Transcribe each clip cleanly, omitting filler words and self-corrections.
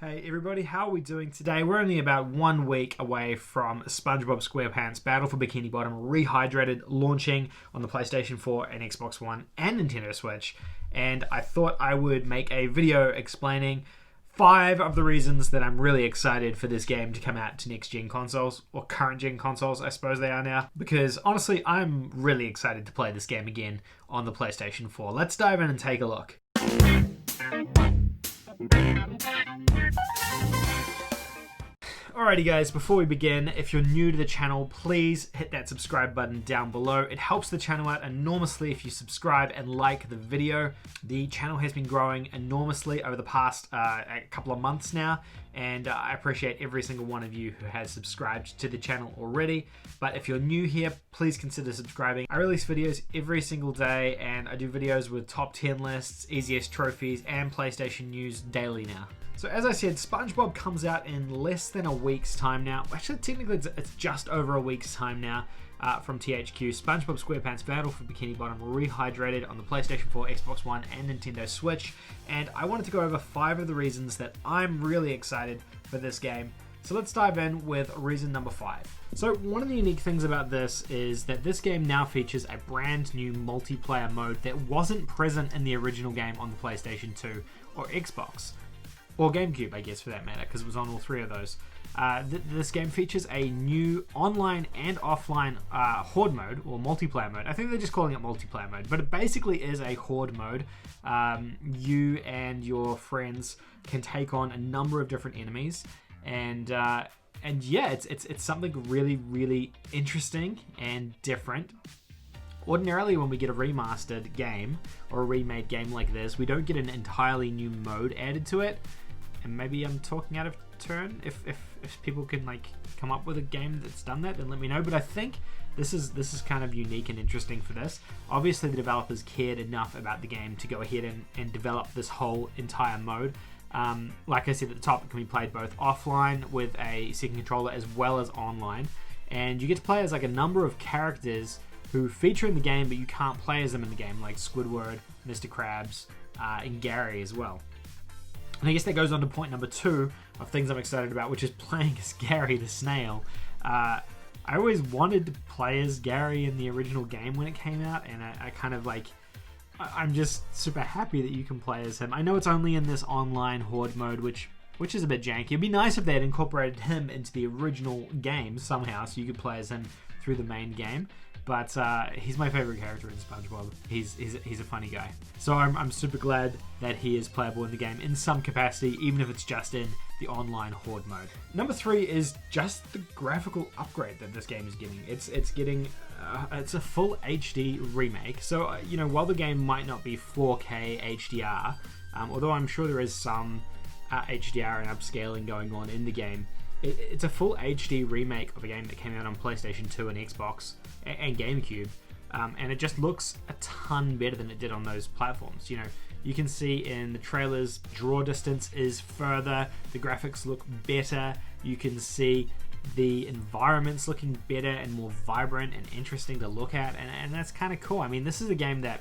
Hey everybody, how are we doing today? We're only about 1 week away from Spongebob Squarepants Battle for Bikini Bottom Rehydrated launching on the PlayStation 4 and Xbox One and Nintendo Switch. And I thought I would make a video explaining 5 of the reasons that I'm really excited for this game to come out to next-gen consoles, or current-gen consoles, I suppose they are now. Because honestly, I'm really excited to play this game again on the PlayStation 4. Let's dive in and take a look. Alrighty guys, before we begin, if you're new to the channel, please hit that subscribe button down below. It helps the channel out enormously if you subscribe and like the video. The channel has been growing enormously over the past a couple of months now, and I appreciate every single one of you who has subscribed to the channel already. But if you're new here, please consider subscribing. I release videos every single day, and I do videos with top 10 lists, easiest trophies, and PlayStation news daily now. So as I said, Spongebob comes out in less than a week's time now. Actually, technically it's just over a week's time now from THQ. Spongebob Squarepants Battle for Bikini Bottom Rehydrated on the PlayStation 4, Xbox One, and Nintendo Switch. And I wanted to go over 5 of the reasons that I'm really excited for this game. So let's dive in with reason number 5. So one of the unique things about this is that this game now features a brand new multiplayer mode that wasn't present in the original game on the PlayStation 2 or Xbox. Or GameCube, I guess, for that matter, because it was on all 3 of those. This game features a new online and offline horde mode, or multiplayer mode. I think they're just calling it multiplayer mode, but it basically is a horde mode. You and your friends can take on a number of different enemies, and yeah, it's something really, really interesting and different. Ordinarily, when we get a remastered game or a remade game like this, we don't get an entirely new mode added to it. And maybe I'm talking out of turn. If people can like come up with a game that's done that, then let me know. But I think this is kind of unique and interesting for this. Obviously, the developers cared enough about the game to go ahead and develop this whole entire mode. Like I said at the top, it can be played both offline with a second controller as well as online. And you get to play as like a number of characters who feature in the game, but you can't play as them in the game, like Squidward, Mr. Krabs, and Gary as well. And I guess that goes on to point number 2 of things I'm excited about, which is playing as Gary the snail. I always wanted to play as Gary in the original game when it came out, and I kind of like, I'm just super happy that you can play as him. I know it's only in this online horde mode, which is a bit janky. It'd be nice if they had incorporated him into the original game somehow, so you could play as him through the main game. But he's my favorite character in SpongeBob. He's a funny guy. So I'm super glad that he is playable in the game in some capacity, even if it's just in the online horde mode. Number 3 is just the graphical upgrade that this game is getting. It's getting it's a full HD remake. So you know, while the game might not be 4K HDR, although I'm sure there is some HDR and upscaling going on in the game, it's a full HD remake of a game that came out on PlayStation 2 and Xbox and GameCube, and it just looks a ton better than it did on those platforms. You know, you can see in the trailers, draw distance is further, the graphics look better, you can see the environments looking better and more vibrant and interesting to look at, and that's kind of cool. I mean, this is a game that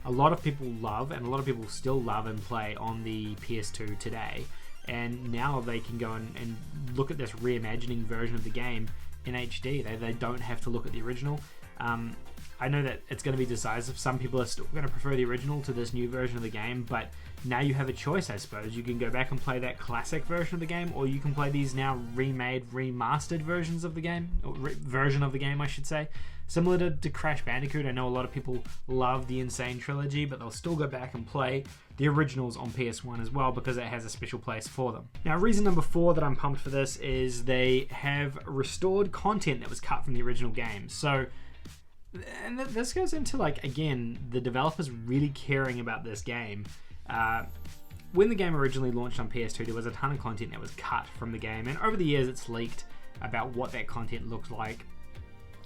a lot of people love, and a lot of people still love and play on the PS2 today. And now they can go and look at this reimagining version of the game in HD. They don't have to look at the original. I know that it's going to be decisive. Some people are still going to prefer the original to this new version of the game, but now you have a choice, I suppose. You can go back and play that classic version of the game, or you can play these now remade, remastered versions of the game, or version of the game, I should say. Similar to Crash Bandicoot, I know a lot of people love the Insane Trilogy, but they'll still go back and play the originals on PS1 as well because it has a special place for them. Now, reason number 4 that I'm pumped for this is they have restored content that was cut from the original game. So, and this goes into, like, again, the developers really caring about this game. When the game originally launched on PS2, there was a ton of content that was cut from the game, and over the years it's leaked about what that content looked like.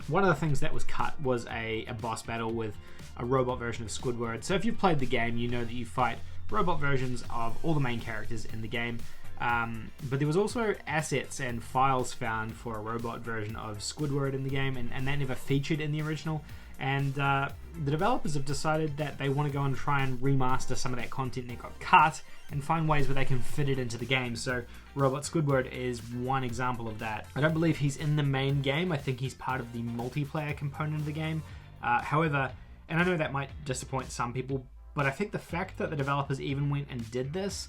One of the things that was cut was a boss battle with a robot version of Squidward. So if you've played the game, you know that you fight robot versions of all the main characters in the game. But there was also assets and files found for a robot version of Squidward in the game, and that never featured in the original. And the developers have decided that they want to go and try and remaster some of that content that got cut and find ways where they can fit it into the game. So Robot Squidward is one example of that. I don't believe he's in the main game. I think he's part of the multiplayer component of the game. However, and I know that might disappoint some people, but I think the fact that the developers even went and did this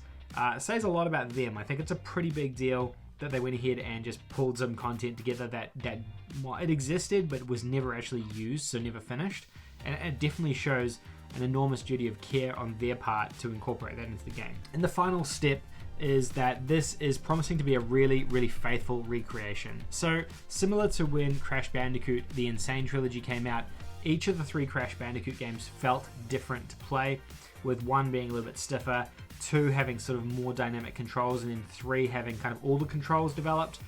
says a lot about them. I think it's a pretty big deal that they went ahead and just pulled some content together that well, it existed but was never actually used, so never finished. And it definitely shows an enormous duty of care on their part to incorporate that into the game. And the final step is that this is promising to be a really, really faithful recreation. So similar to when Crash Bandicoot The Insane Trilogy came out, each of the 3 Crash Bandicoot games felt different to play, with 1 being a little bit stiffer, 2 having sort of more dynamic controls, and then 3 having kind of all the controls developed.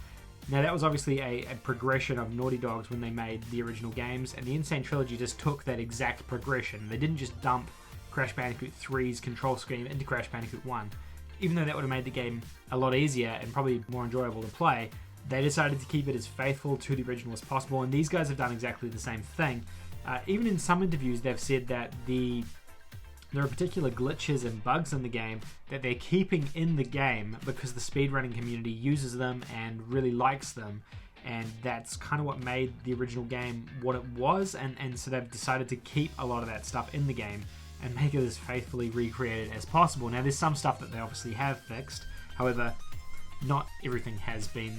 Now that was obviously a progression of Naughty Dog's when they made the original games, and the Insane Trilogy just took that exact progression. They didn't just dump Crash Bandicoot 3's control scheme into Crash Bandicoot 1. Even though that would have made the game a lot easier and probably more enjoyable to play, they decided to keep it as faithful to the original as possible, and these guys have done exactly the same thing. Even in some interviews they've said that there are particular glitches and bugs in the game that they're keeping in the game because the speedrunning community uses them and really likes them, and that's kind of what made the original game what it was, and so they've decided to keep a lot of that stuff in the game and make it as faithfully recreated as possible. Now there's some stuff that they obviously have fixed, however not everything has been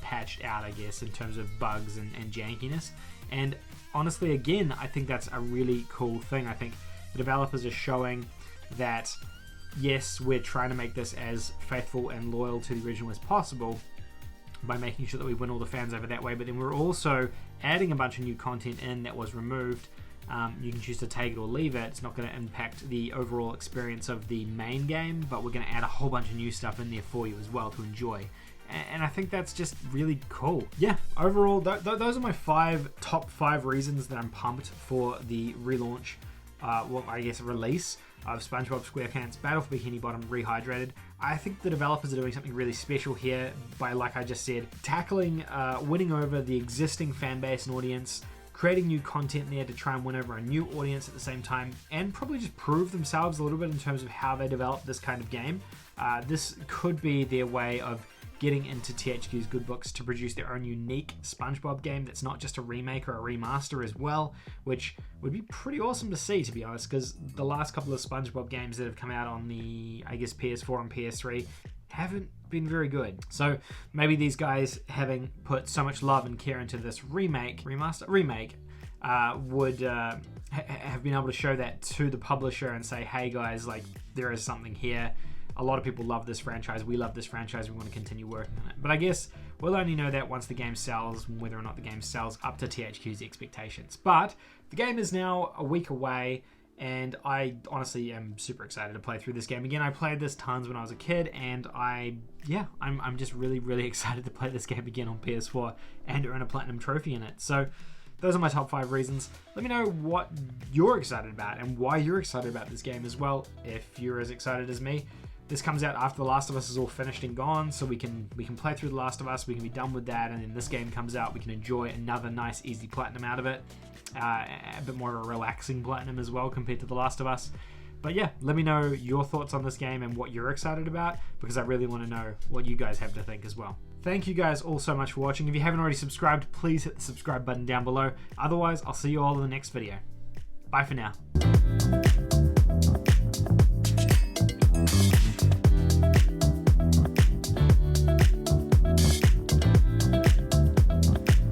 patched out, I guess, in terms of bugs and jankiness. And honestly, again, I think that's a really cool thing. I think the developers are showing that, yes, we're trying to make this as faithful and loyal to the original as possible by making sure that we win all the fans over that way, but then we're also adding a bunch of new content in that was removed. You can choose to take it or leave it. It's not going to impact the overall experience of the main game, but we're going to add a whole bunch of new stuff in there for you as well to enjoy. And I think that's just really cool. Yeah, overall, those are my top 5 reasons that I'm pumped for the relaunch, release of Spongebob Squarepants Battle for Bikini Bottom Rehydrated. I think the developers are doing something really special here by, like I just said, tackling, winning over the existing fan base and audience, creating new content there to try and win over a new audience at the same time, and probably just prove themselves a little bit in terms of how they develop this kind of game. This could be their way of getting into THQ's good books to produce their own unique SpongeBob game that's not just a remake or a remaster as well, which would be pretty awesome to see, to be honest, because the last couple of SpongeBob games that have come out on the, I guess, PS4 and PS3 haven't been very good. So maybe these guys, having put so much love and care into this remake, would have been able to show that to the publisher and say, hey guys, like, there is something here. A lot of people love this franchise. We love this franchise. We want to continue working on it. But I guess we'll only know that once the game sells, whether or not the game sells up to THQ's expectations. But the game is now a week away, and I honestly am super excited to play through this game again. I played this tons when I was a kid, and I'm just really, really excited to play this game again on PS4 and earn a platinum trophy in it. So those are my top 5 reasons. Let me know what you're excited about and why you're excited about this game as well, if you're as excited as me. This comes out after The Last of Us is all finished and gone, so we can play through The Last of Us, we can be done with that, and then this game comes out, we can enjoy another nice easy platinum out of it. A bit more of a relaxing platinum as well compared to The Last of Us. But yeah, let me know your thoughts on this game and what you're excited about, because I really want to know what you guys have to think as well. Thank you guys all so much for watching. If you haven't already subscribed, please hit the subscribe button down below. Otherwise, I'll see you all in the next video. Bye for now.